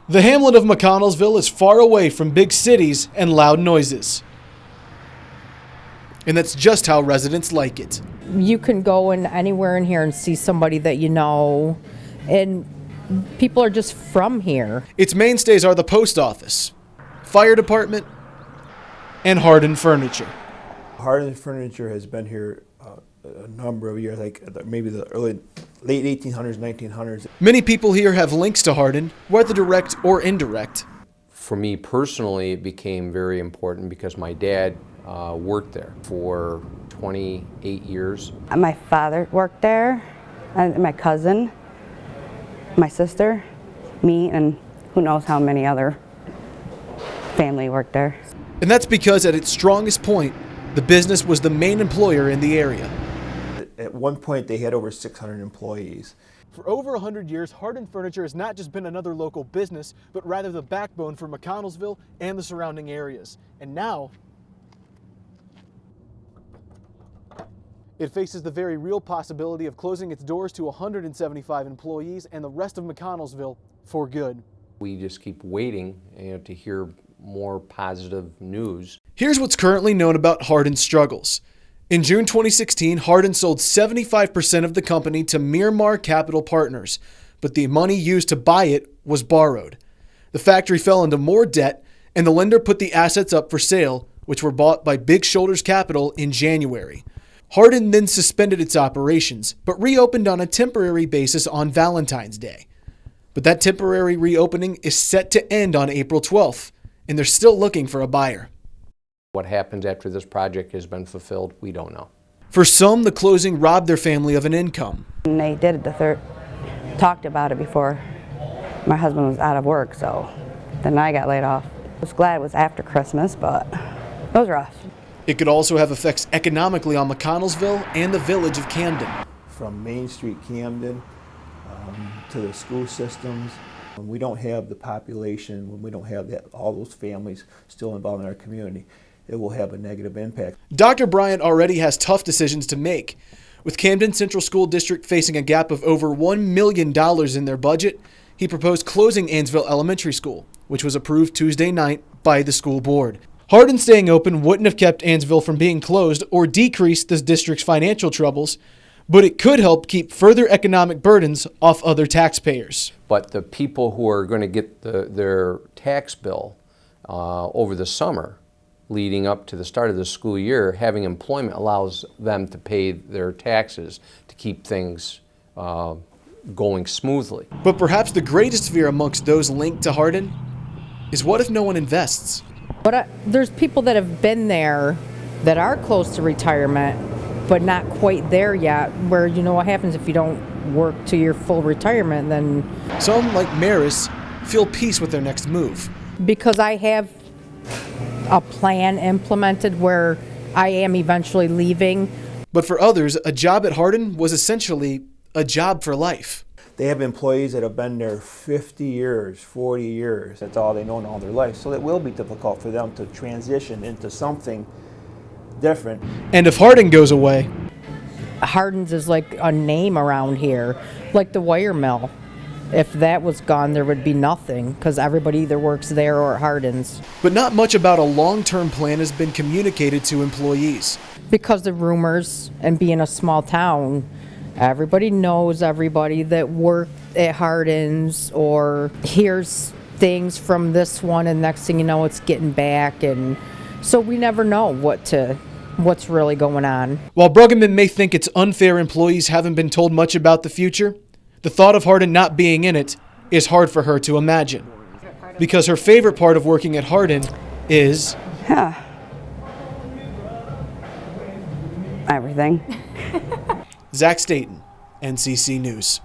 The hamlet of McConnellsville is far away from big cities and loud noises. And that's just how residents like it. You can go in anywhere in here and see somebody that you know, and people are just from here. Its mainstays are the post office, fire department, and Harden Furniture. Harden Furniture has been here a number of years, like maybe the late 1800s, 1900s. Many people here have links to Harden, whether direct or indirect. For me personally, it became very important because my dad worked there for 28 years. My father worked there, and my cousin, my sister, me, and who knows how many other family worked there. And that's because at its strongest point, the business was the main employer in the area. At one point, they had over 600 employees. For over 100 years, Harden Furniture has not just been another local business, but rather the backbone for McConnellsville and the surrounding areas. And now, it faces the very real possibility of closing its doors to 175 employees and the rest of McConnellsville for good. We just keep waiting, to hear more positive news. Here's what's currently known about Harden's struggles. In June 2016, Harden sold 75% of the company to Miramar Capital Partners, but the money used to buy it was borrowed. The factory fell into more debt, and the lender put the assets up for sale, which were bought by Big Shoulders Capital in January. Harden then suspended its operations, but reopened on a temporary basis on Valentine's Day. But that temporary reopening is set to end on April 12th, and they're still looking for a buyer. What happens after this project has been fulfilled, we don't know. For some, the closing robbed their family of an income. And they did it talked about it before my husband was out of work, so then I got laid off. I was glad it was after Christmas, but it was rough. It could also have effects economically on McConnellsville and the village of Camden. From Main Street, Camden, to the school systems. When we don't have the population, when we don't have all those families still involved in our community, it will have a negative impact. Dr. Bryant already has tough decisions to make. With Camden Central School District facing a gap of over $1 million in their budget, he proposed closing Ainsville Elementary School, which was approved Tuesday night by the school board. Harden staying open wouldn't have kept Ainsville from being closed or decreased the district's financial troubles, but it could help keep further economic burdens off other taxpayers. But the people who are going to get their tax bill over the summer, leading up to the start of the school year, having employment allows them to pay their taxes to keep things going smoothly. But perhaps the greatest fear amongst those linked to Harden is what if no one invests? But there's people that have been there that are close to retirement, but not quite there yet, where you know what happens if you don't work to your full retirement, then... Some, like Maris, feel peace with their next move. Because I have a plan implemented where I am eventually leaving. But for others, a job at Harden was essentially a job for life. They have employees that have been there 50 years, 40 years. That's all they know in all their life. So it will be difficult for them to transition into something different. And if Harden goes away... Harden's is like a name around here, like the wire mill. If that was gone, there would be nothing, because everybody either works there or at Harden's. But not much about a long-term plan has been communicated to employees. Because the rumors, and being a small town, everybody knows everybody that worked at Harden's or hears things from this one, and next thing you know, it's getting back, and so we never know what's really going on. While Bruggeman may think it's unfair employees haven't been told much about the future, the thought of Harden not being in it is hard for her to imagine. Because her favorite part of working at Harden is... everything. Zach Staton, NCC News.